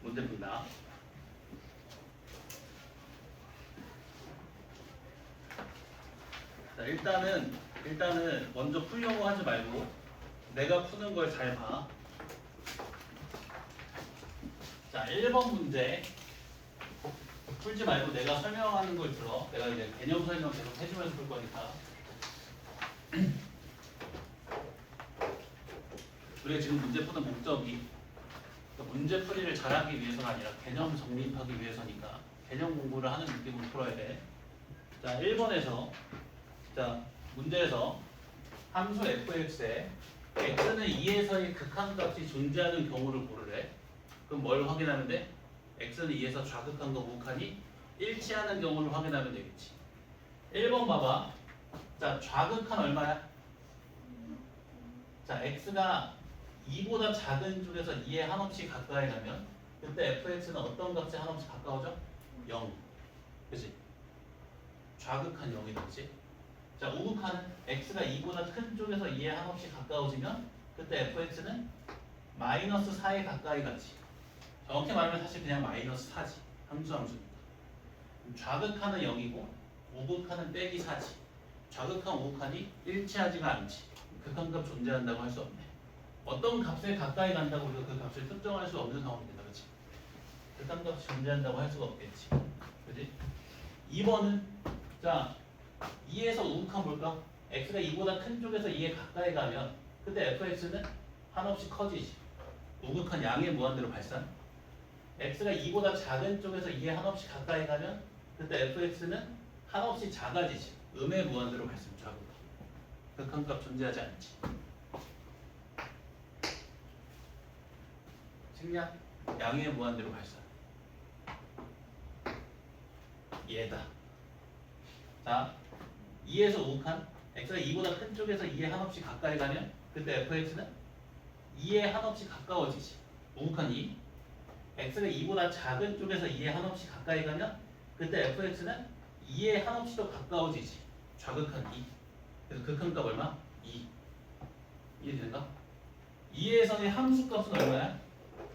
문제 푼다. 자, 일단은 먼저 풀려고 하지 말고 내가 푸는 걸 잘 봐. 자, 1번 문제 풀지 말고 내가 설명하는 걸 들어. 내가 이제 개념 설명 계속 해주면서 풀 거니까. 우리가 지금 문제 푸는 목적이 문제 풀이를 잘하기 위해서가 아니라 개념 정립하기 위해서니까 개념 공부를 하는 느낌으로 풀어야 돼. 자, 1번에서 자, 문제에서 함수 fx에 x는 2에서의 극한값이 존재하는 경우를 고르래. 그럼 뭘 확인하는데? x는 2에서 좌극한과 우극한이 일치하는 경우를 확인하면 되겠지. 1번 봐봐. 자, 좌극한 얼마야? 자, x가 2보다 작은 쪽에서 2에 한없이 가까이 가면 그때 fx는 어떤 값에 한없이 가까워져? 0. 그치? 좌극한 0이 되지. 자, 우극한은 x가 2보다 큰 쪽에서 2에 한없이 가까워지면 그때 fx는 마이너스 4에 가까이 가지. 정확히 말하면 사실 그냥 마이너스 4지. 함수니까. 좌극한은 0이고 우극한은 빼기 4지. 좌극한 우극한이 일치하지가 않지. 극한값 존재한다고 할 수 없네. 어떤 값에 가까이 간다고 우리가 그 값을 특정할 수 없는 상황입니다. 그렇지? 극한값이 존재한다고 할 수가 없겠지. 그렇지? 2번은 자 2에서 우극한 볼까? x가 2보다 큰 쪽에서 2에 가까이 가면 그때 fx는 한없이 커지지. 우극한 양의 무한대로 발산. x가 2보다 작은 쪽에서 2에 한없이 가까이 가면 그때 fx는 한없이 작아지지. 음의 무한대로 발산. 좌극한. 극한값 존재하지 않지. 측량 양의 무한대로 발산. 얘다. 자, 2에서 우극한 x가 2보다 큰 쪽에서 2에 한없이 가까이 가면 그때 fx는 2에 한없이 가까워지지. 우극한 2. x가 2보다 작은 쪽에서 2에 한없이 가까이 가면 그때 fx는 2에 한없이 더 가까워지지. 좌극한 2. 그래서 극한값 얼마? 2. 이해되는가? 2에서의 함수값은 얼마야?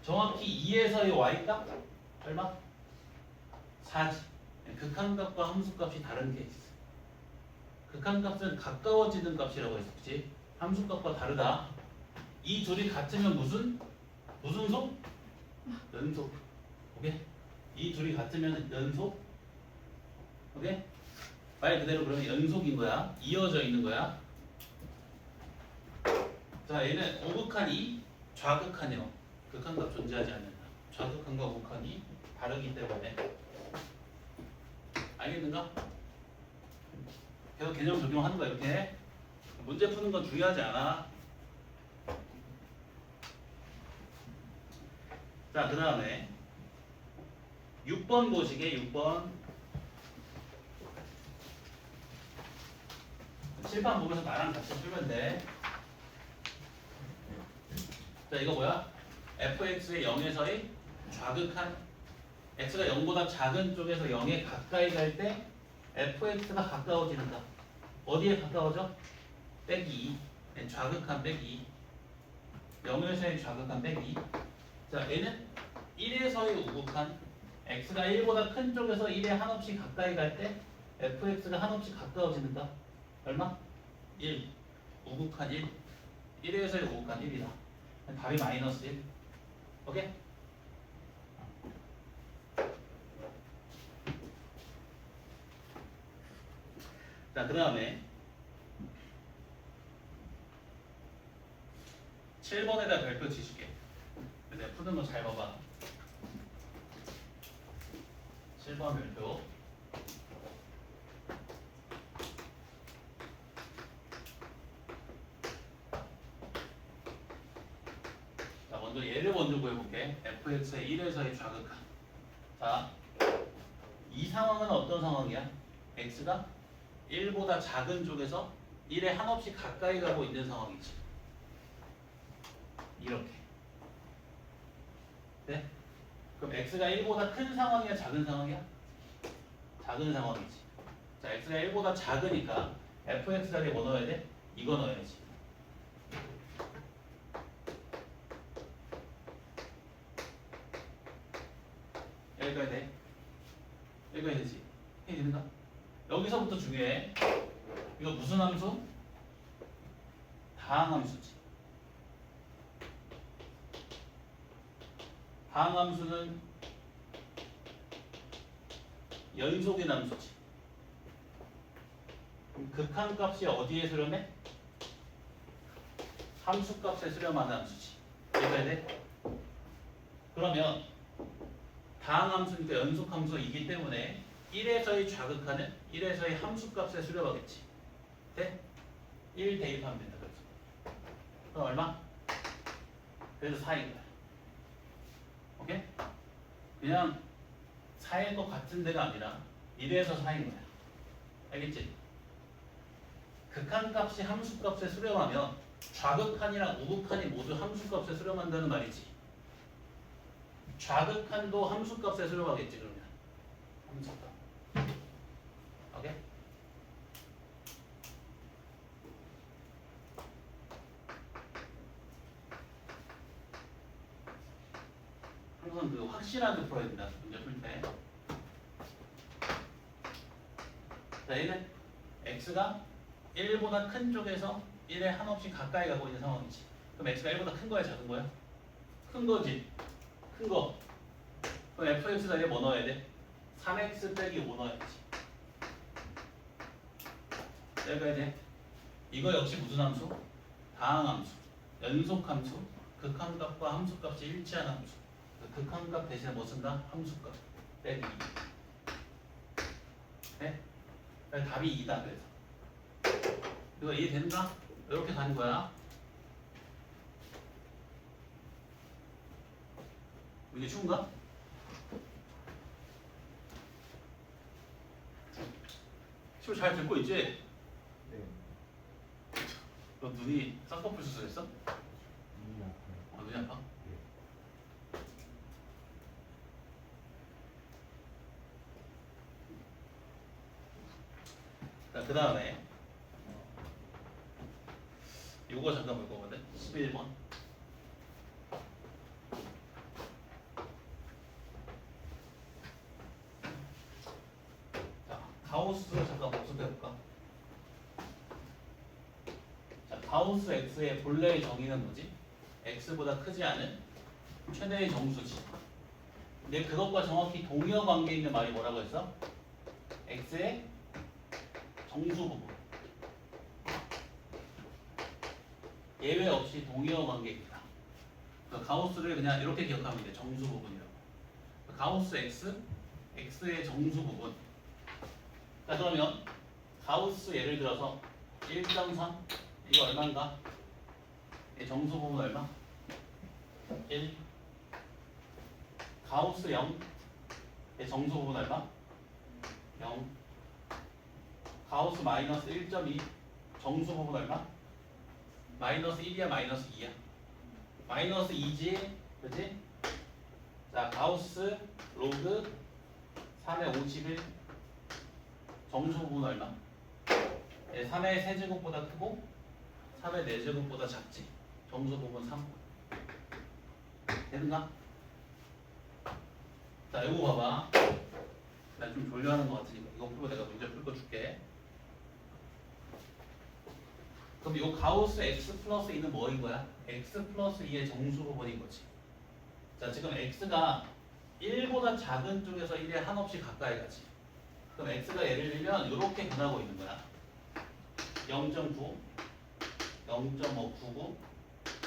정확히 2에서의 y값 얼마? 4지. 극한값과 함수값이 다른 케이스. 극한값은 가까워지는 값이라고 했어. 그치? 함수값과 다르다. 이 둘이 같으면 무슨 속? 연속. 오케이? 이 둘이 같으면 연속. 오케이? 말 그대로 그러면 연속인 거야. 이어져 있는 거야. 자, 얘는 우극한이 좌극한이요. 극한값 존재하지 않는다. 좌극한과 우극한이 다르기 때문에. 알겠는가? 계속 개념 적용하는 거야. 이렇게 문제 푸는 건 중요하지 않아. 자, 그 다음에 6번 보시게. 6번 칠판 보면서 나랑 같이 풀면 돼. 자, 이거 뭐야? fx의 0에서의 좌극한 x가 0보다 작은 쪽에서 0에 가까이 갈 때 fx가 가까워지는다. 어디에 가까워져? 빼기 2. 좌극한 빼기 2. 0에서의 좌극한 빼기 2. 자, 얘는 1에서의 우극한 x가 1보다 큰 쪽에서 1에 한없이 가까이 갈 때 fx가 한없이 가까워지는다. 얼마? 1. 우극한 1. 1에서의 우극한 1이다. 답이 마이너스 1. 오케이? 자, 그 다음에 7번에다 별표 치줄게. 내가 푸는 거 잘 봐봐. 7번 별표. 자, 먼저 얘를 먼저 구해볼게. fx의 1에서의 좌극한. 자, 이 상황은 어떤 상황이야? x가 1보다 작은 쪽에서 1에 한없이 가까이 가고 있는 상황이지. 이렇게. 네? 그럼 x가 1보다 큰 상황이야? 작은 상황이야? 작은 상황이지. 자, x가 1보다 작으니까 fx 자리에 뭐 넣어야 돼? 이거 넣어야지. 여기까지 돼? 여기까지 되지? 해야 되는가? 여기서부터 중요해. 이거 무슨 함수? 다항함수지. 다항함수는 연속인 함수지. 그럼 극한값이 어디에 수렴해? 함수값에 수렴하는 함수지. 이해가 돼? 그러면 다항함수니까 연속함수이기 때문에 1에서의 좌극하는 1에서의 함수값에 수렴하겠지. 돼? 1 대입하면 된다. 그래서 그럼 얼마? 그래서 4인 거야. 오케이? 그냥 4인 것 같은 데가 아니라 1에서 4인 거야. 알겠지? 극한값이 함수값에 수렴하면 좌극한이랑 우극한이 모두 함수값에 수렴한다는 말이지. 좌극한도 함수값에 수렴하겠지 그러면. 함수값. 오케이? 항상 그 확실하게 풀어야 된다. 문제 풀 때. 자, 얘는 x가 1보다 큰 쪽에서 1에 한없이 가까이 가고 있는 상황이지. 그럼 x가 1보다 큰 거야, 작은 거야? 큰 거지. 큰 거. 그럼 fx 자리에 뭐 넣어야 돼? 3x 빼기 5 넣어야지. 여기까지 돼. 이거 역시 무슨 함수? 다항함수. 연속함수. 극한값과 함수값이 일치하는 함수. 극한값 대신에 뭐 쓴다? 함수값. 빼기 2. 네? 답이 2다 그래서. 이거 이해되는가? 이렇게 가는 거야. 이게 쉬운가? 시험 잘 듣고 있지? 네. 너 눈이 쌍꺼풀 수술했어? 눈이 아파요. 눈이 아파? 네. 자, 그 다음에 이거 잠깐 볼 거거든. 11번. 자, 가우스 잠깐 복습해볼까? 자, 가우스 x의 본래의 정의는 뭐지? x보다 크지 않은 최대의 정수지. 근데 그것과 정확히 동의어 관계에 있는 말이 뭐라고 했어? x의 정수 부분. 예외 없이 동의어 관계입니다. 가우스를 그냥 이렇게 기억하면 돼. 정수 부분이라고. 가우스 x, x의 정수 부분. 자, 그러면 가우스 예를 들어서 1.3 이거 얼마인가? 정수 부분 얼마? 1. 가우스 0 정수 부분 얼마? 0. 가우스 마이너스 1.2 정수 부분 얼마? 마이너스 1이야 마이너스 2야? 마이너스 2지 그치? 자, 가우스 로그 3의 51 정수 부분 얼마? 3의 세제곱보다 크고 3의 4제곱보다 작지. 정수 부분 3 되는가? 자, 이거 봐봐. 나 좀 졸려하는 것 같으니까 이거 풀고 내가 문제 풀고 줄게. 그럼 이 가우스 x 플러스 2는 뭐인 거야? x 플러스 2의 정수 부분인 거지. 자, 지금 x가 1보다 작은 쪽에서 1에 한없이 가까이 가지. 그럼 x가 예를 들면 이렇게 변하고 있는 거야. 0.9, 0.599,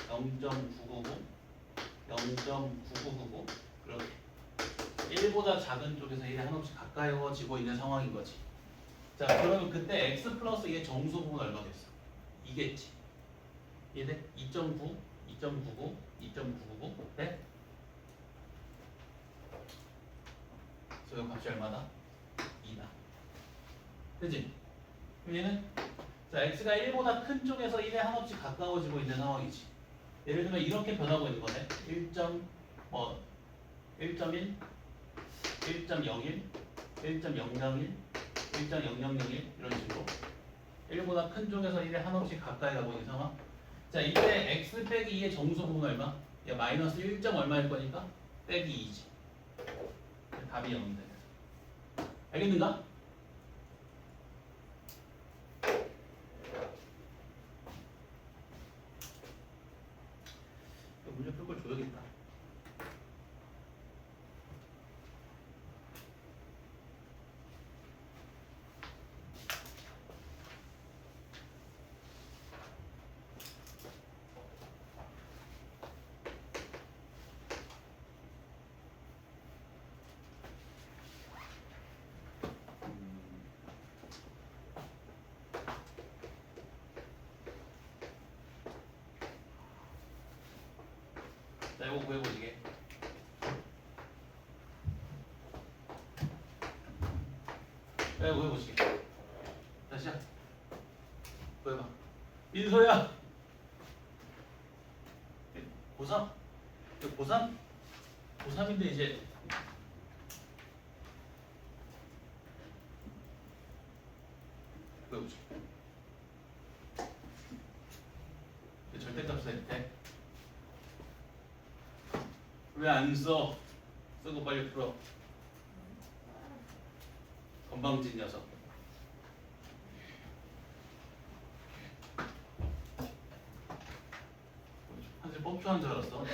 0.999, 0.9999 그렇게 1보다 작은 쪽에서 1에 한없이 가까워지고 있는 상황인 거지. 자, 그러면 그때 x 플러스 2의 정수 부분 얼마겠어? 이겠지. 이해돼? 2.9, 2.99, 2.999 네? 소요 값이 얼마다? 2다. 그치? 그럼 얘는 자, x가 1보다 큰 쪽에서 1에 한없이 가까워지고 있는 상황이지. 예를 들면 이렇게 변하고 있는 거네. 1.1, 1.01, 1.001, 1.001 이런 식으로 1보다 큰 쪽에서 1에 한없이 가까이 가고 있는 상황. 자, 이때 x 빼기 2의 정수 부분 얼마? 야, 마이너스 1. 얼마일 거니까 빼기 2지. 답이 0인데. 알겠는가? 문제 풀 걸 줘야겠다. 자, 이거 구해보시게. 자, 이거 구해보시게. 자, 시작. 구해봐. 민서야! 고3? 고3? 고3인데 이제 구해보시게. 절대값을 돼. 왜 안 써? 쓰고 빨리 풀어. 건방진 녀석. 한지 뻑큐한 줄 알았어.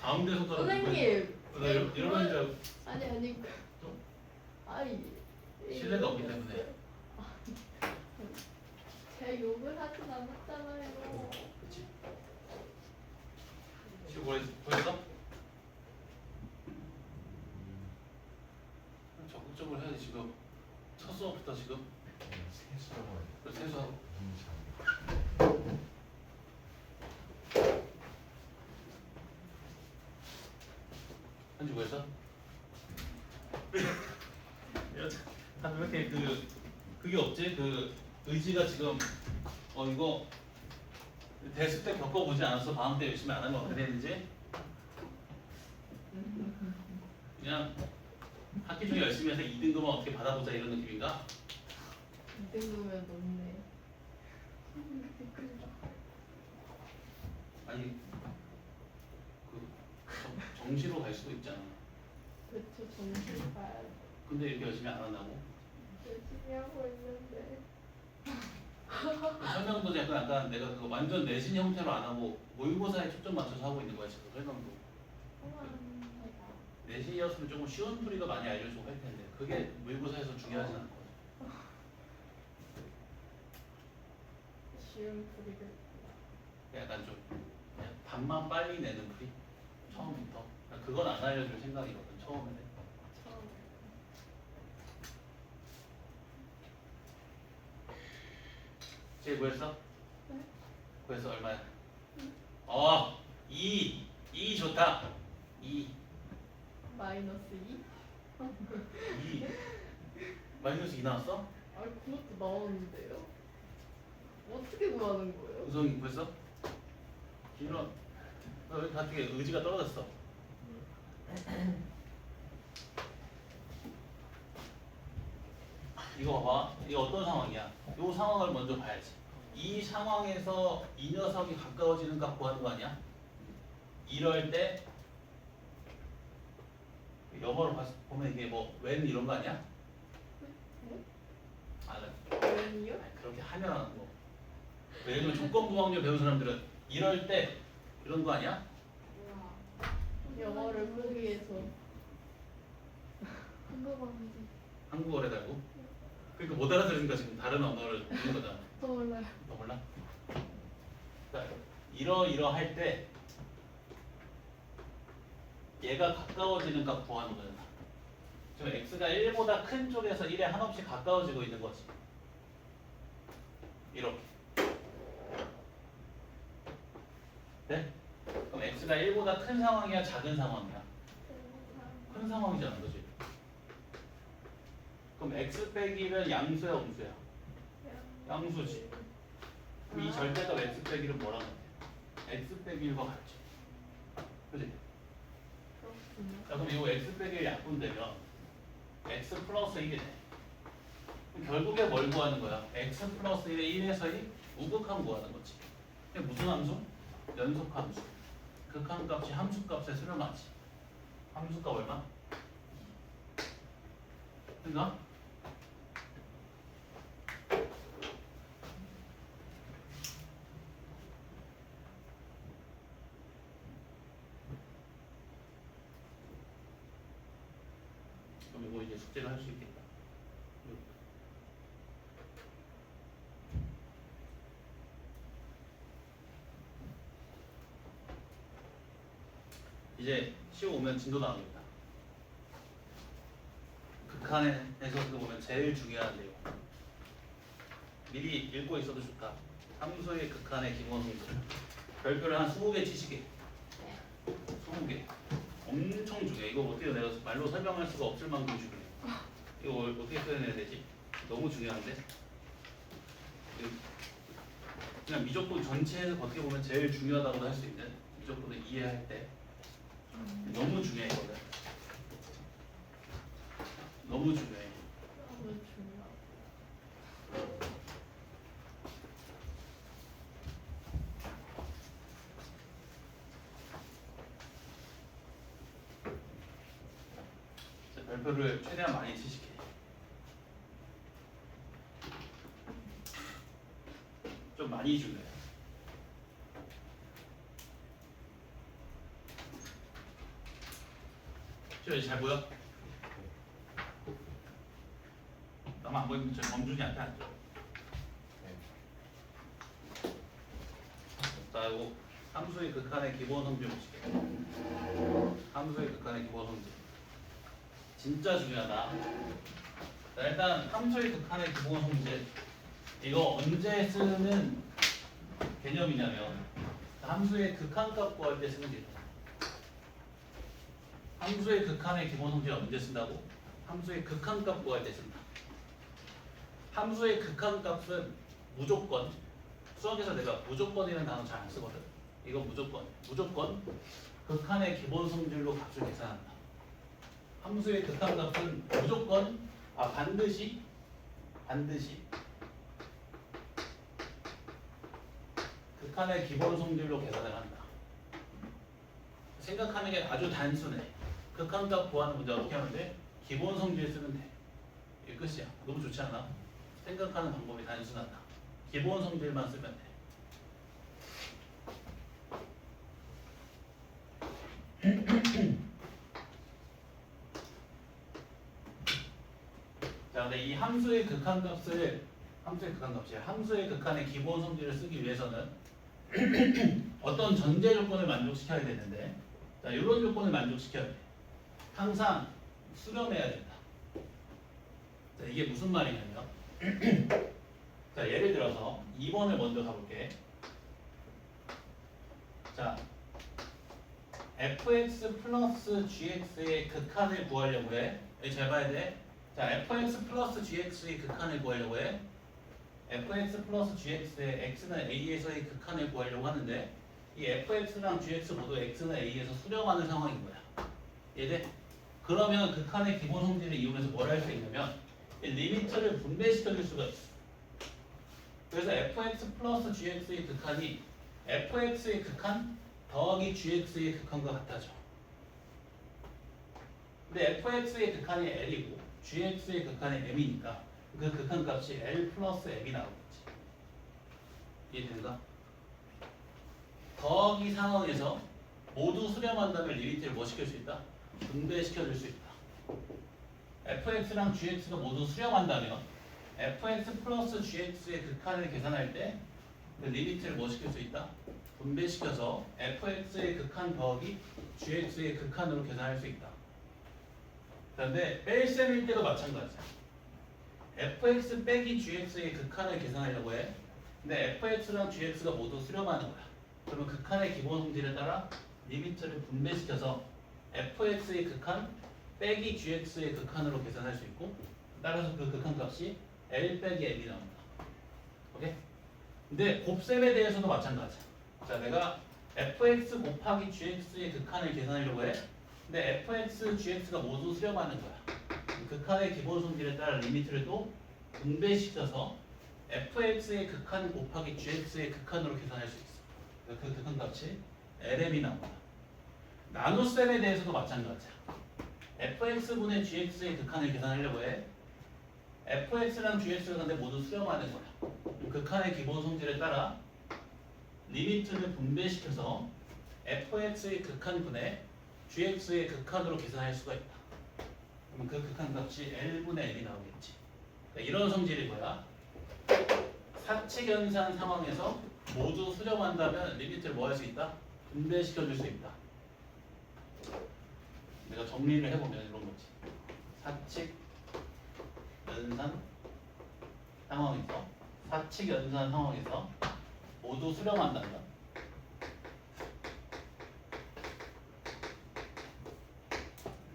가운데 손가락. 선생님. 나 이러는 줄 알고. 아니. 좀 아니. 신뢰가 없기 때문에. 제가 욕을 하진 않았잖아요. 그치? 지금 보였어? 적극적으로 해야지 지금. 첫 수업부터 지금. 세수하고 그래서 세수하고. 한지 뭐였어? 다들 왜 이렇게 그게 없지? 그 의지가 지금 이거 대수 때 겪어보지 않았어? 방학 때 열심히 안 하면 어떻게 되는지? 그냥 학기 중에 열심히 해서 2등급만 어떻게 받아보자 이런 느낌인가? 2등급이면 높네. 아니 그 정시로 갈 수도 있잖아. 그쵸, 정신 봐야지. 근데 이렇게 열심히 안 한다고? 열심히 하고 있는데. 설명도 약간 내가 그거 완전 내신 형태로 안 하고 모의고사에 초점 맞춰서 하고 있는 거야 지금 설명도. 내신이었으면 조금 쉬운 풀이도 많이 알려주고 할 텐데 그게 모의고사에서 중요하진 않거든. 쉬운 풀이를. 약간 좀 그냥 답만 빨리 내는 풀이 처음부터. 그건 안 알려줄 생각이거든 처음에는. 처음. 제일 구했어? 네. 구해서 얼마야? 2 좋다. 2 마이너스 2? 2 마이너스 2 나왔어? 아니, 그것도 나오는데요? 어떻게 구하는 거예요? 우성이 구했어? 길어. 왜 갑자기 의지가 떨어졌어? 이거 봐봐. 이거 어떤 상황이야? 이 상황을 먼저 봐야지. 이 상황에서 이 녀석이 가까워지는 값 구하는 거 아니야? 이럴 때 영어로 보면 이게 뭐 when 이런 거 아니야? 원이요? 아니, 그렇게 하면 뭐 예를 들면 조건부 확률 배운 사람들은 이럴 때 이런 거 아니야? 영어를 풀기 위해서. 한국어를 달고 그러니까 못 알아들으니까 지금 다른 언어를 듣는 거잖아. 저 몰라요. 너 몰라? 그러니까 이러할 때 얘가 가까워지는 값 구하는 거잖아. 지금 x가 1보다 큰 쪽에서 1에 한없이 가까워지고 있는 거지. 이렇게. 네? 그럼 x가 1보다 큰 상황이야, 작은 상황이야? 큰 상황이잖아, 그지? 그럼 x 빼기는 양수야, 음수야? 양수지. 그럼 이 절대값 x 빼기는 뭐랑 같아? x 빼기 1과 같지. 그지? 자, 그럼 이거 x 빼기 1 약분되면 x 플러스 1이 돼. 그럼 결국에 뭘 구하는 거야? x 플러스 1의 1에서 2 우극함 구하는 거지. 근데 무슨 함수? 연속함수. 극함 값이 함수 값에 수렴하지. 함수 값 얼마? 됐나? 그럼 이거 이제 숙제를 할 수 있겠다. 이제 시험 오면 진도 나옵니다. 극한에서 그거 보면 제일 중요한 내용. 미리 읽고 있어도 좋다. 함수의 극한의 기본 성질. 별표를 한 20개 치시게. 20개. 엄청 중요해. 이거 어떻게 내가 말로 설명할 수가 없을 만큼 중요해. 이거 어떻게 표현해야 되지? 너무 중요한데? 그냥 미적분 전체에서 어떻게 보면 제일 중요하다고 할 수 있는 미적분을 이해할 때 너무 중요해 이거는. 너무 중요해. 너무 중요하고. 자, 별표를 최대한 많이 치시게. 좀 많이 중요해. 잘 보여? 나만 안 보이면 저 범준이한테 앉아. 자, 이거 함수의 극한의 기본 성질 보시게. 함수의 극한의 기본 성질. 진짜 중요하다. 자, 일단 함수의 극한의 기본 성질. 이거 언제 쓰는 개념이냐면 함수의 극한값 구할 때 쓰는 개념. 함수의 극한의 기본 성질 언제 쓴다고? 함수의 극한값 구할 때 쓴다. 함수의 극한값은 무조건 수학에서 내가 무조건이라는 단어 잘 안 쓰거든. 이건 무조건 극한의 기본 성질로 값을 계산한다. 함수의 극한값은 무조건 반드시 극한의 기본 성질로 계산을 한다. 생각하는 게 아주 단순해. 극한값 구하는 문제 어떻게 하면 돼? 기본 성질 쓰면 돼. 이게 끝이야. 너무 좋지 않아? 생각하는 방법이 단순하다. 기본 성질만 쓰면 돼. 자, 근데 이 함수의 극한값이야. 함수의 극한의 기본 성질을 쓰기 위해서는 어떤 전제 조건을 만족시켜야 되는데, 자, 이런 조건을 만족시켜야 돼. 항상 수렴해야 된다. 자, 이게 무슨 말이냐면, 자, 예를 들어서 2번을 먼저 가볼게. 자, fx 플러스 gx의 극한을 구하려고 해. 여기 잘 봐야 돼. 자, fx 플러스 gx의 극한을 구하려고 해. fx 플러스 gx의 x는 a에서의 극한을 구하려고 하는데 이 fx랑 gx 모두 x는 a에서 수렴하는 상황인 거야. 이해돼? 그러면 극한의 기본 성질을 이용해서 뭘 할 수 있냐면 이 리미트를 분배시켜 줄 수가 있어. 그래서 fx 플러스 gx의 극한이 fx의 극한 더하기 gx의 극한과 같아져. 근데 fx의 극한이 l이고 gx의 극한이 m이니까 그 극한값이 l 플러스 m이 나오겠지. 이해된가? 더하기 상황에서 모두 수렴한다면 리미트를 뭐 시킬 수 있다? 분배시켜 줄 수 있다. fx랑 gx가 모두 수렴한다면 fx 플러스 gx의 극한을 계산할 때 그 리미트를 뭐 시킬 수 있다? 분배시켜서 fx의 극한 더하기 gx의 극한으로 계산할 수 있다. 그런데 뺄셈일 때도 마찬가지야. fx 빼기 gx의 극한을 계산하려고 해. 근데 fx랑 gx가 모두 수렴하는 거야. 그러면 극한의 기본 성질에 따라 리미트를 분배시켜서 fx의 극한 빼기 gx의 극한으로 계산할 수 있고 따라서 그 극한값이 l 빼기 m이 나온다. 오케이? 근데 곱셈에 대해서도 마찬가지야. 자, 내가 fx 곱하기 gx의 극한을 계산하려고 해. 근데 fx, gx가 모두 수렴하는 거야. 극한의 기본 성질에 따라 리미트를 또 분배시켜서 fx의 극한 곱하기 gx의 극한으로 계산할 수 있어. 그 극한값이 lm이 나온다. 나눗셈에 대해서도 마찬가지야. fx분의 gx의 극한을 계산하려고 해. fx랑 gx가 근데 모두 수렴하는 거야. 그럼 극한의 기본 성질에 따라 리미트를 분배시켜서 fx의 극한분의 gx의 극한으로 계산할 수가 있다. 그러면 그 극한 값이 L분의 L이 나오겠지. 그러니까 이런 성질이 뭐야? 사칙연산 상황에서 모두 수렴한다면 리미트를 뭐 할 수 있다? 분배시켜줄 수 있다. 내가 정리를 해보면 이런 거지. 사칙연산 상황에서 모두 수렴한다면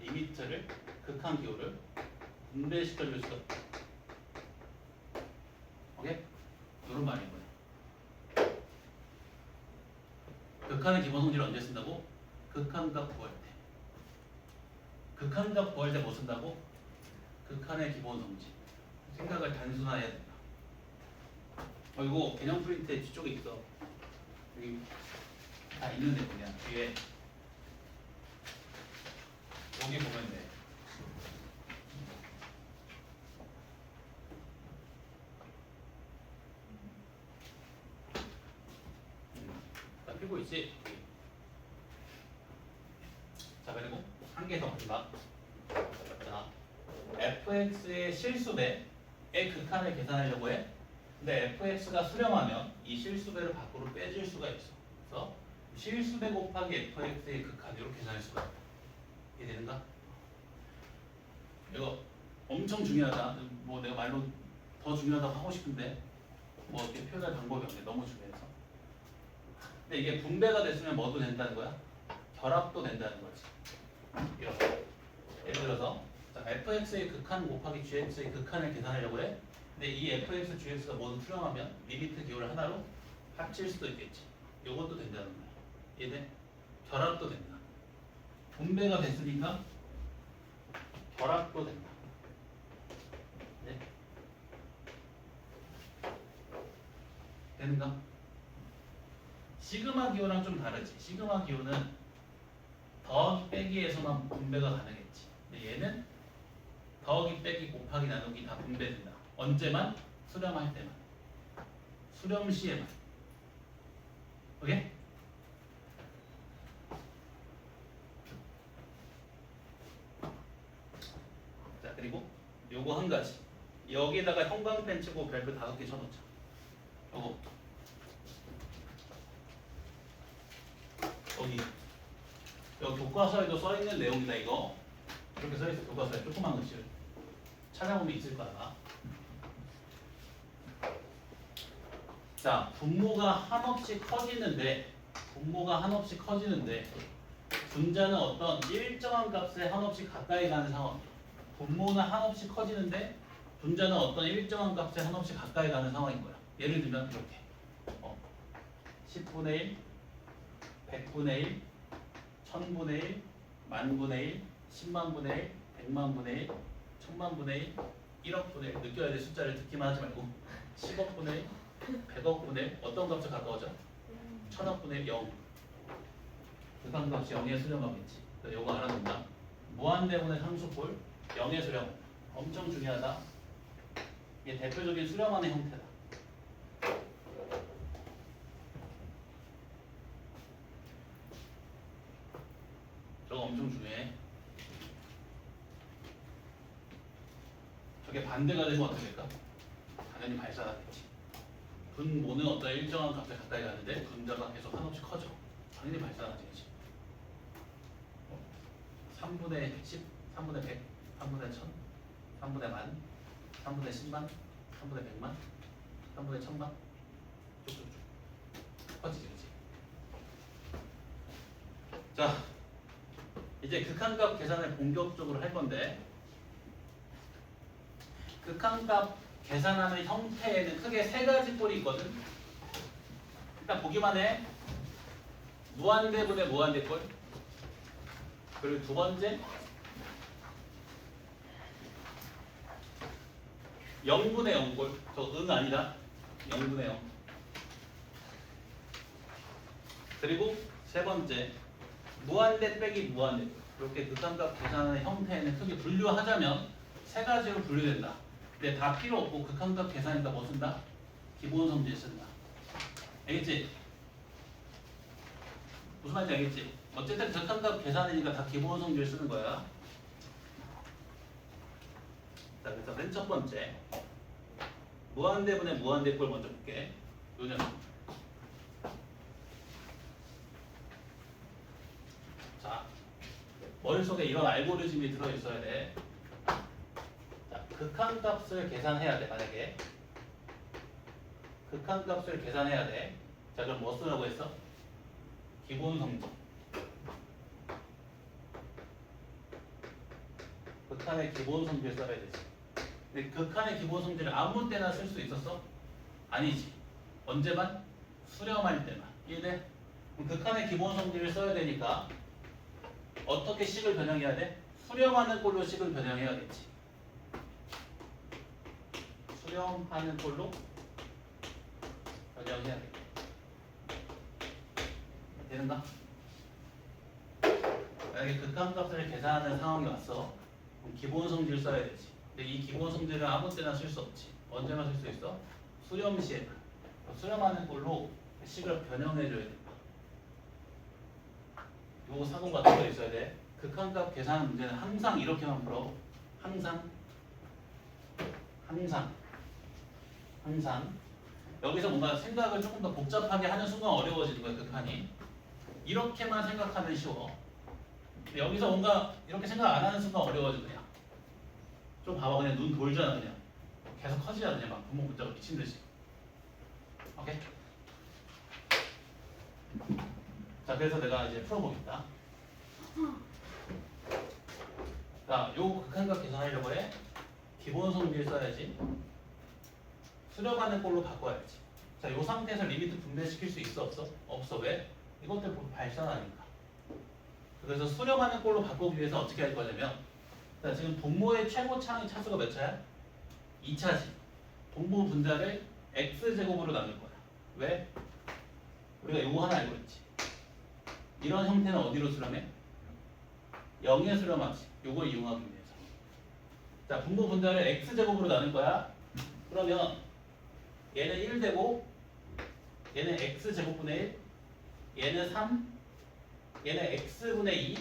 리미트를 극한 기호를 분배시켜줄 수가 있다. 오케이? 이런 말인 거야. 극한의 기본 성질을 언제 쓴다고? 극한값 구할 때. 극한값 구할 때 뭐 쓴다고? 극한의 기본 성질. 생각을 단순화해야 된다. 이거 개념 프린트에 뒤쪽에 있어. 여기 다 있는데 뭐냐 뒤에 여기 보면 돼. 다 펴고 있지? 자 그리고 한 개 더 마지막. 자 fx의 실수배의 극한을 계산하려고 해. 근데 fx가 수렴하면 이 실수배를 밖으로 빼줄 수가 있어. 그래서 실수배 곱하기 fx의 극한 이렇게 계산할 수가 있다. 이해되는가? 이거 엄청 중요하다. 뭐 내가 말로 더 중요하다고 하고 싶은데 뭐 어떻게 표현할 방법이 없네. 너무 중요해서. 근데 이게 분배가 됐으면 뭐도 된다는 거야? 결합도 된다는 거지. 이렇게. 예를 들어서 자, fx의 극한 곱하기 gx의 극한을 계산하려고 해. 근데 이 fx, gx가 모두 수렴하면 리미트 기호를 하나로 합칠 수도 있겠지. 이것도 된다는 거야. 이해돼? 결합도 된다. 분배가 됐으니까 결합도 된다. 네? 되는가? 시그마 기호랑 좀 다르지. 시그마 기호는 더하기 빼기에서만 분배가 가능했지. 근데 얘는 더하기 빼기 곱하기 나누기 다 분배된다. 언제만? 수렴할 때만. 수렴 시에만. 오케이? 자 그리고 요거 한 가지. 여기에다가 형광펜 치고 별표 5개 쳐놓자. 요거 여기 교과서에도 써있는 내용이다 이거. 이렇게 써있어. 교과서에 조그만 글씨를 찾아보면 있을 거야. 자 분모가 한없이 커지는데 분자는 어떤 일정한 값에 한없이 가까이 가는 상황. 분모는 한없이 커지는데 분자는 어떤 일정한 값에 한없이 가까이 가는 상황인 거야. 예를 들면 이렇게 10분의 1, 100분의 1, 1000분의 1, 만분의 1, 10만분의 1, 100만분의 1, 1000만분의 1, 1억분의 1 느껴야 돼. 숫자를 듣기만 하지 말고 10억분의 1, 100억분의 1 어떤 값에 가까워져? 1000억분의 1, 0 극한값이 0에 수렴하겠지. 요거 알아둔다. 무한대분의 상수꼴 0에 수렴 엄청 중요하다. 이게 대표적인 수렴하는 형태다. 저거 엄청 중요해. 저게 반대가 되면 어떻게 될까? 당연히 발산하겠지. 분모는 어떤 일정한 값에 가까이 가는데 분자가 계속 한없이 커져. 당연히 발산하지. 3분의 10, 3분의 100, 3분의 1000, 3분의 만, 3분의 10만, 3분의 100만, 3분의 1000만 쭉쭉쭉 커지지. 그치? 자 이제 극한값 계산을 본격적으로 할 건데 극한값 계산하는 형태에는 크게 세 가지 꼴이 있거든. 일단 보기만 해. 무한대분의 무한대꼴. 그리고 두 번째 0분의 0꼴. 저 응 아니다. 0분의 0. 그리고 세 번째 무한대 빼기 무한대. 이렇게 극한값 계산하는 형태에는 크게 분류하자면 세 가지로 분류된다. 근데 다 필요 없고 극한값 계산이니까 뭐 쓴다? 기본 성질 쓴다. 알겠지? 무슨 말인지 알겠지? 어쨌든 극한값 계산이니까 다 기본 성질 쓰는 거야. 자, 그래서 맨 첫 번째 무한대분의 무한대꼴 먼저 볼게. 요즘 자, 머릿속에 이런 알고리즘이 들어있어야 돼. 자, 극한값을 계산해야 돼. 만약에 극한값을 계산해야 돼. 자, 그럼 뭐 쓰라고 했어? 기본 성질. 극한의 기본 성질 써야 되지. 근데 극한의 기본 성질을 아무 때나 쓸 수 있었어? 아니지. 언제만? 수렴할 때만. 이해돼? 그럼 극한의 기본 성질을 써야 되니까 어떻게 식을 변형해야 돼? 수렴하는 꼴로 식을 변형해야겠지. 수렴하는 꼴로 변형해야겠지. 되는가? 만약에 극한값을 계산하는 상황이 왔어. 그럼 기본 성질 써야 되지. 근데 이 기본 성질은 아무 때나 쓸 수 없지. 언제만 쓸 수 있어? 수렴 시에만. 수렴하는 꼴로 식을 변형해줘야 된다. 요거 사고가 들어 있어야 돼. 극한값 계산 문제는 항상 이렇게만 풀어. 항상. 여기서 뭔가 생각을 조금 더 복잡하게 하는 순간 어려워지는 거야, 극한이. 이렇게만 생각하면 쉬워. 근데 여기서 뭔가 이렇게 생각 안 하는 순간 어려워져 그냥. 좀 봐봐, 그냥 눈 돌잖아 그냥. 계속 커지잖아 그냥 막 분모 문자가 미친 듯이. 오케이? 자, 그래서 내가 이제 풀어보겠다. 자, 요 극한값 계산하려고 해. 기본 성질 써야지. 수렴하는 꼴로 바꿔야지. 자, 요 상태에서 리미트 분배시킬 수 있어 없어? 없어. 왜? 이것들 발산하니까. 그래서 수렴하는 꼴로 바꾸기 위해서 어떻게 할 거냐면, 자, 지금 분모의 최고차의 차수가 몇 차야? 2차지. 분모 분자를 x제곱으로 나눌 거야. 왜? 우리가 요거 하나 알고 있지. 이런 형태는 어디로 수렴해? 0에 수렴하지. 요걸 이용하기 위해서. 자, 분모 분자를 x제곱으로 나눌 거야. 그러면 얘는 1 되고, 얘는 x제곱분의 1, 얘는 3, 얘는 x분의 2,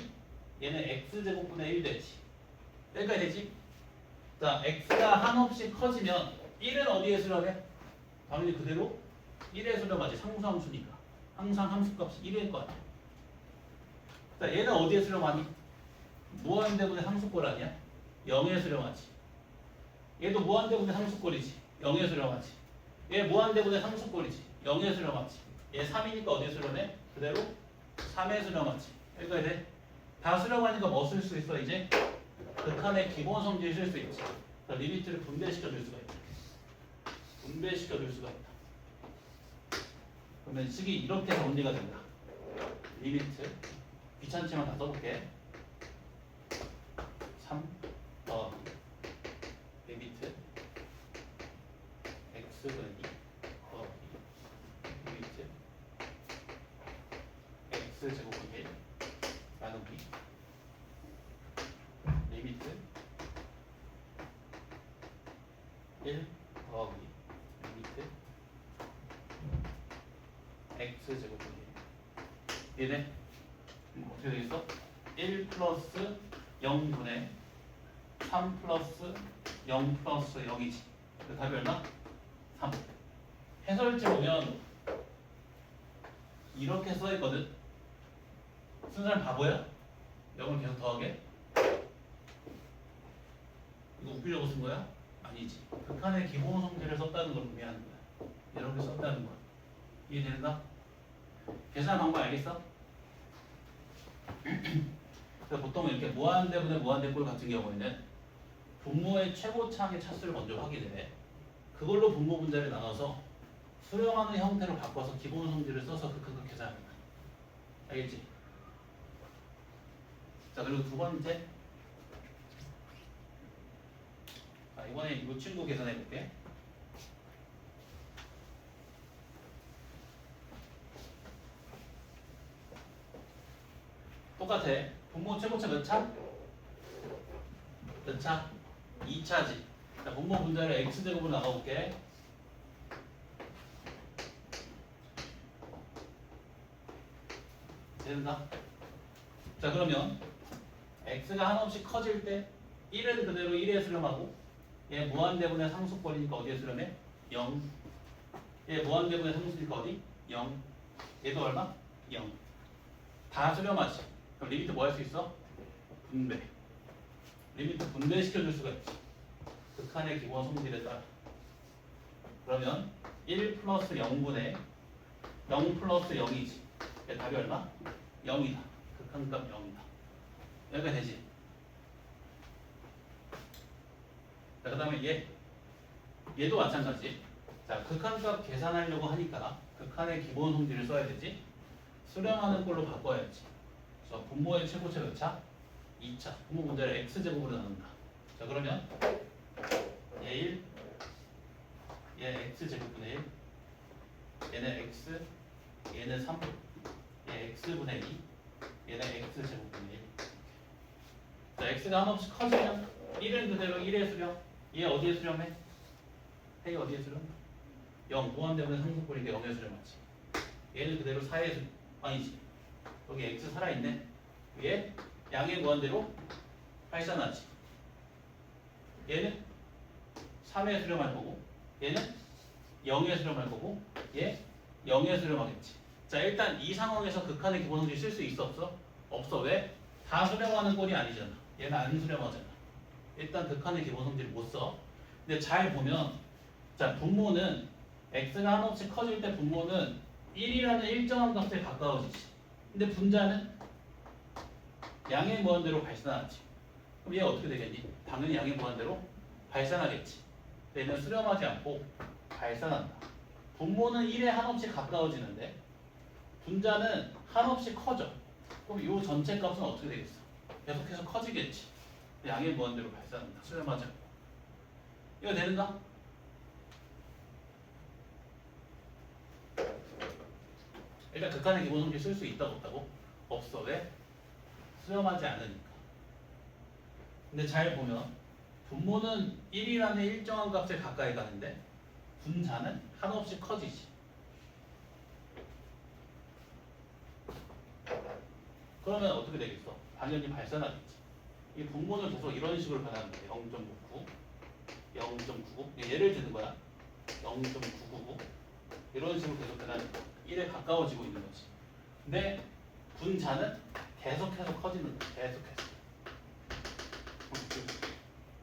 얘는 x제곱분의 1 되지. 여기까지 되지? 자, x가 한없이 커지면 1은 어디에 수렴해? 당연히 그대로 1에 수렴하지. 상수함수니까. 항상 함수값이 1일 거 아니야. 자, 얘는 어디에 수렴하니? 무한대분의 상수꼴 아니야? 0에 수렴하지. 얘도 무한대분의 상수꼴이지. 0에 수렴하지. 얘 무한대분의 상수꼴이지. 0에 수렴하지. 얘 3이니까 어디에 수렴해? 그대로 3에 수렴하지. 여기까지 돼? 다 수렴하니까 뭐 쓸 수 있어 이제? 극한의 기본 성질 쓸 수 있지. 그러니까 리미트를 분배시켜 줄 수가 있다. 분배시켜 줄 수가 있다. 그러면 식이 이렇게 정리가 된다. 리미트 귀찮지만 다 써볼게. 3 리미트 x분의 2 리미트 x제곱분의 1 나누기 리미트 1 더하기 리미트 x제곱분의 1 얘네 어떻게 되겠어? 1 플러스 0분의 3 플러스 0 플러스 0이지. 그 답이 얼마? 3. 해설지 보면 이렇게 써있거든. 쓴 사람 바보야? 0을 계속 더하게? 이거 웃기려고 쓴 거야? 아니지. 극한의 기본 성질을 썼다는 걸 의미하는 거야. 이렇게 썼다는 거야. 이해되는가? 계산 방법 알겠어? 그래서 보통 이렇게 무한대분의 무한대꼴 같은 경우에는 분모의 최고차항의 차수를 먼저 확인해. 그걸로 분모 분자를 나눠서 수렴하는 형태로 바꿔서 기본 성질을 써서 극한값 계산합니다. 알겠지? 자, 그리고 두 번째. 자, 이번에 이 친구 계산해 볼게. 똑같아. 분모 최고차 몇 차? 몇 차? 2차지. 자, 분모 분자를 x제곱으로 나가볼게. 된다. 자, 그러면 x가 한없이 커질 때 1은 그대로 1에 수렴하고 얘 무한대분의 상수꼴이니까 어디에 수렴해? 0. 얘 무한대분의 상수니까 어디? 0. 얘도 얼마? 0. 다 수렴하지. 그럼 리미트 뭐 할 수 있어? 분배. 리미트 분배시켜줄 수가 있지. 극한의 기본 성질에 따라. 그러면 1 플러스 0분의 0 플러스 0이지. 얘 답이 얼마? 0이다. 극한값 0이다. 여기가 되지. 자, 그 다음에 얘도 마찬가지. 자, 극한값 계산하려고 하니까 극한의 기본 성질을 써야 되지. 수렴하는 꼴로 바꿔야지. 그래서 분모의 최고차 몇 차? 2차. 분모 문제를 x제곱으로 나눈다. 자, 그러면 얘 1, 얘 x제곱분의 1, 얘는 x, 얘는 3, 얘 x분의 2, 얘는 x제곱분의 1. 자, x가 한없이 커지면 1은 그대로 1에 수렴. 얘 어디에 수렴해? 해이 어디에 수렴? 0, 무한대분의 상수꼴이니까 0에 수렴하지. 얘는 그대로 4에 수렴. 아니지. 여기 x 살아있네. 얘 양의 무한대로 발산하지. 얘는 3에 수렴할 거고, 얘는 0에 수렴할 거고, 얘 0에 수렴하겠지. 자, 일단 이 상황에서 극한의 기본 성질 쓸 수 있어 없어? 없어. 왜? 다 수렴하는 꼴이 아니잖아. 얘는 안 수렴하잖아. 일단 극한의 기본 성질을 못 써. 근데 잘 보면, 자, 분모는 x가 한없이 커질 때 분모는 1이라는 일정한 값에 가까워지지. 근데 분자는 양의 무한대로 발산하지. 그럼 얘 어떻게 되겠니? 당연히 양의 무한대로 발산하겠지. 얘는 수렴하지 않고 발산한다. 분모는 1에 한없이 가까워지는데 분자는 한없이 커져. 그럼 이 전체 값은 어떻게 되겠어? 계속해서 커지겠지. 양의 무한대로 발산한다. 수렴하지 않고. 이거 되는가? 일단 극한의 기본 성질 쓸 수 있다고 없다고? 없어. 왜? 수렴하지 않으니까. 근데 잘 보면 분모는 1이라는 일정한 값에 가까이 가는데 분자는 한없이 커지지. 그러면 어떻게 되겠어? 당연히 발산하겠지. 이 분모는 계속 이런 식으로 변하는 거야. 0.99, 0.99. 예를 드는 거야. 0.999 이런 식으로 계속 변하는 거야. 1에 가까워지고 있는 거지. 근데 분자는 계속해서 커지는 거야. 계속해서.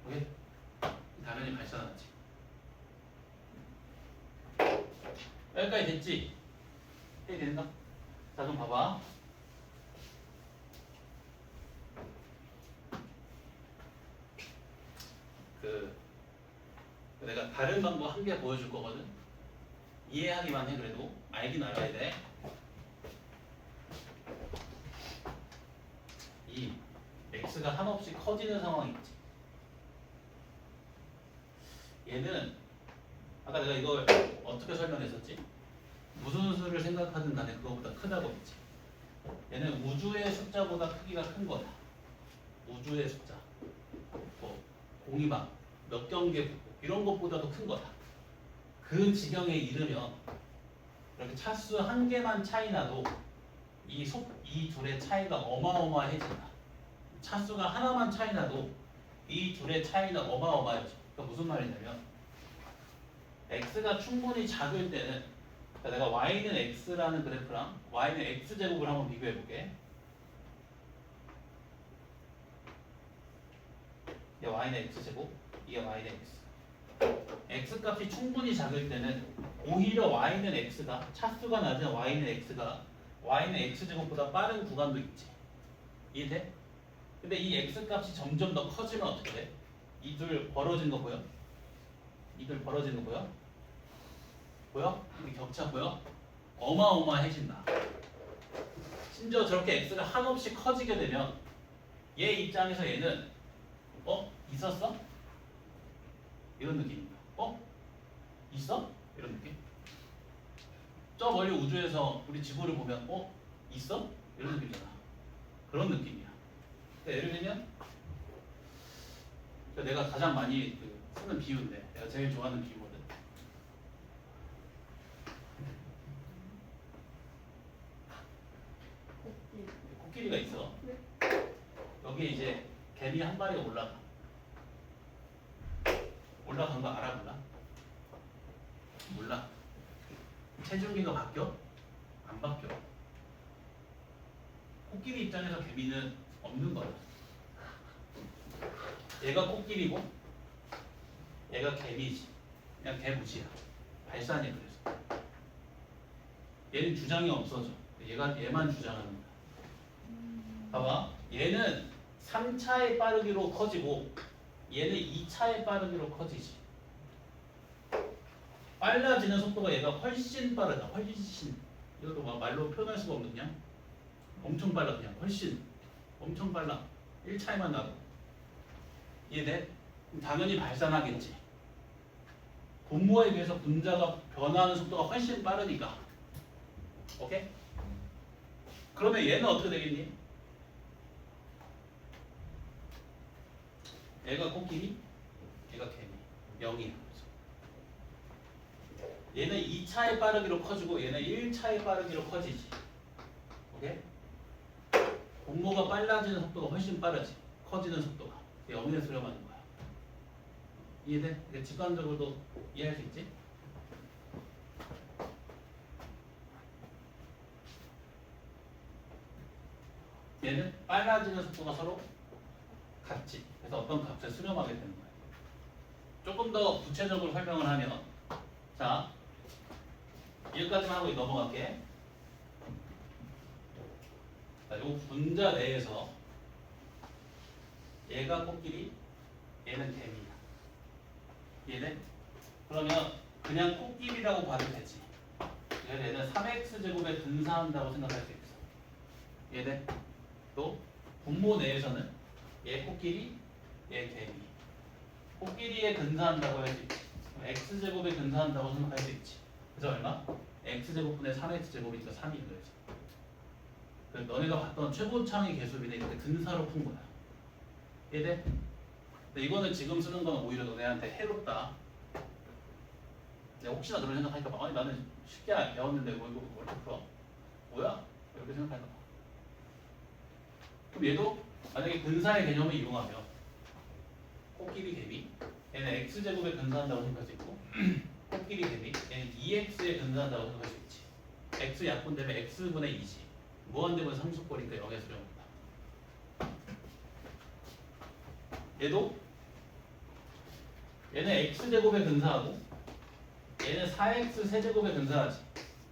오케이? 당연히 발산하지. 여기까지 됐지? 해이 된다? 자, 좀 봐봐. 내가 다른 방법 한 개 보여줄 거거든. 이해하기만 해. 그래도 알긴 알아야 돼. 이 x가 한없이 커지는 상황이 있지. 얘는 아까 내가 이걸 어떻게 설명했었지? 무슨 수를 생각하든 간에 그거보다 크다고 했지. 얘는 우주의 숫자보다 크기가 큰 거다. 우주의 숫자. 뭐 공이방, 몇 경계 이런 것보다도 큰 거다. 그 지경에 이르면 이렇게 차수 한 개만 차이 나도 이 둘의 차이가 어마어마해진다. 차수가 하나만 차이 나도 이 둘의 차이는 어마어마해져. 그러니까 무슨 말이냐면 x가 충분히 작을 때는, 그러니까 내가 y는 x라는 그래프랑 y는 x제곱을 한번 비교해 볼게. 이게 y는 x제곱, 이게 y는 x. x 값이 충분히 작을 때는 오히려 y는 x가, 차수가 낮은 y는 x가 y는 x제곱보다 빠른 구간도 있지. 이해돼? 근데 이 x 값이 점점 더 커지면 어떻게 돼? 이 둘 벌어진 거 보여? 이 둘 벌어지는 거 보여? 보여? 이 격차 보여? 어마어마해진다. 심지어 저렇게 x가 한없이 커지게 되면 얘 입장에서 얘는 있었어? 이런 느낌입니다. 있어? 이런 느낌? 저 멀리 우주에서 우리 지구를 보면 있어? 이런 느낌이잖아. 그런 느낌이야. 그러니까 예를 들면 내가 가장 많이 쓰는 비유인데 내가 제일 좋아하는 비유거든. 코끼리. 코끼리가 있어. 네. 여기에 이제 개미 한 마리가 올라가. 올라간 거 알아 몰라? 몰라. 체중계가 바뀌어? 안 바뀌어. 코끼리 입장에서 개미는 없는 거야. 얘가 코끼리고 얘가 개미지. 그냥 개무시야. 발산이 그래서. 얘는 주장이 없어져. 얘만 주장하는 거야. 봐봐. 얘는 3차의 빠르기로 커지고 얘는 2차의 빠르기로 커지지. 빨라지는 속도가 얘가 훨씬 빠르다. 훨씬. 이것도 막 말로 표현할 수가 없는 그냥 엄청 빨라. 그냥 훨씬 엄청 빨라. 1차에만 나도. 이해돼? 그럼 당연히 발산하겠지. 분모에 비해서 분자가 변화하는 속도가 훨씬 빠르니까. 오케이? 그러면 얘는 어떻게 되겠니? 얘가 코끼리, 얘가 개미. 0이야. 얘는 2차의 빠르기로 커지고 얘는 1차의 빠르기로 커지지. 오케이? 분모가 빨라지는 속도가 훨씬 빠르지. 커지는 속도가. 0에 수렴하는 거야. 이해돼? 이게 직관적으로도 이해할 수 있지? 얘는 빨라지는 속도가 서로 같지. 그래서 어떤 값을 수렴하게 되는 거야. 조금 더 구체적으로 설명을 하면, 자, 여기까지만 하고 넘어갈게. 자, 요 분자 내에서 얘가 코끼리, 얘는 개미야. 얘는 그러면 그냥 코끼리라고 봐도 되지. 그래서 얘는 3x 제곱에 근사한다고 생각할 수 있어. 얘는 또 분모 내에서는 얘 코끼리, 얘 개미. 코끼리에 근사한다고 할 수 있지. x 제곱에 근사한다고 생각할 수 있지. 그래서 얼마? x 제곱분의 3x 제곱이니까 3이 그래서. 그 너네가 봤던 최고창의 계수비는 이렇게 근사로 푼 거야. 이해돼? 근데 이거는 지금 쓰는 건 오히려 너네한테 해롭다. 내가 혹시나 그런 생각하니까 막, 아니 나는 쉽게 배웠는데 뭐 이거 뭘 이렇게 풀어? 뭐야? 이렇게 생각할까 봐. 그럼 얘도 만약에 근사의 개념을 이용하면 코끼리 개미 얘는 x제곱에 근사한다고 생각할 수 있고 코끼리 개미 얘는 2x에 근사한다고 생각할 수 있지. x 약분되면 x분의 2지. 무한대분 상수꼴이니까 0에 수렴한다. 얘도 얘는 x제곱에 근사하고 얘는 4x 세제곱에 근사하지.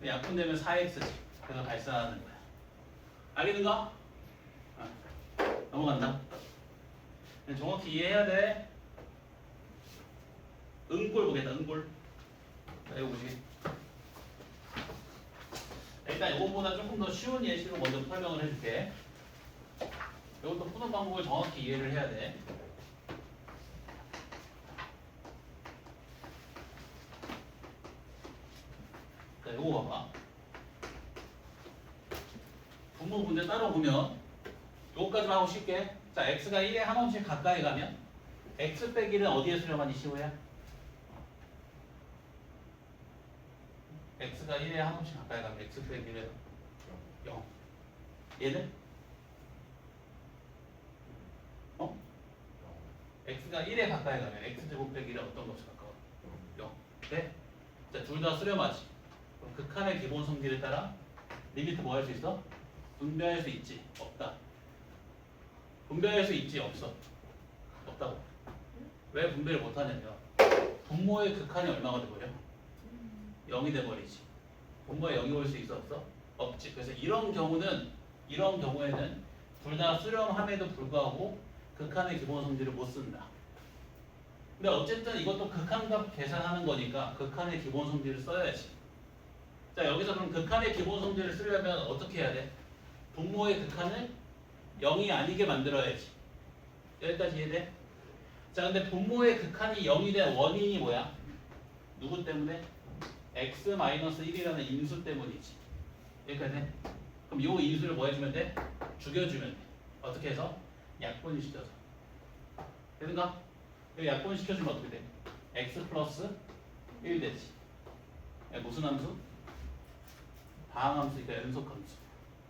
약분되면 4x지. 그래서 발산하는 거야. 알겠는가? 넘어간다. 정확히 이해해야 돼. 응골 보겠다. 응골. 자, 이거 보시게. 일단 이거보다 조금 더 쉬운 예시로 먼저 설명을 해줄게. 이것도 푸는 방법을 정확히 이해를 해야 돼. 자, 이거 봐봐. 분모 문제 따로 보면 요거까지만 하고 쉽게. 자, x가 1에 한없이 가까이 가면 x 빼기 1은 어디에 수렴하니 시호야? x가 1에 한없이 가까이 가면 x 빼기 1은 0. 얘는? 어? x가 1에 가까이 가면 x제곱 빼기 1은 어떤 값이 가까워? 0. 네? 자, 둘 다 수렴하지. 그럼 극한의 기본 성질에 따라 리미트 뭐 할 수 있어? 분배할 수 있지? 없다. 분배할 수 있지? 없어. 없다고. 왜 분배를 못하냐면 분모의 극한이 얼마가 돼버려? 0이 돼버리지. 분모에 0이 올 수 있어? 없어? 없지. 그래서 이런 경우에는 둘 다 수렴함에도 불구하고 극한의 기본 성질을 못 쓴다. 근데 어쨌든 이것도 극한값 계산하는 거니까 극한의 기본 성질을 써야지. 자, 여기서 그럼 극한의 기본 성질을 쓰려면 어떻게 해야 돼? 분모의 극한을 0이 아니게 만들어야지. 여기까지 이해돼? 자, 근데 분모의 극한이 0이 된 원인이 뭐야? 누구 때문에? x-1이라는 인수 때문이지. 여기까지 돼? 그럼 이 인수를 뭐 해주면 돼? 죽여주면 돼. 어떻게 해서? 약분시켜서. 되는가? 여기 약분시켜주면 어떻게 돼? x 플러스 1 되지. 무슨 함수? 다항함수니까 연속함수.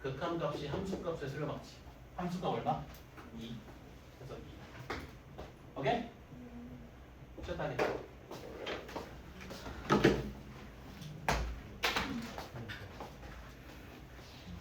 극한값이 함수값에 틀려맞지. 함수가 얼마? 2. 그래서 2. 오케이? 쉬었다 하겠다.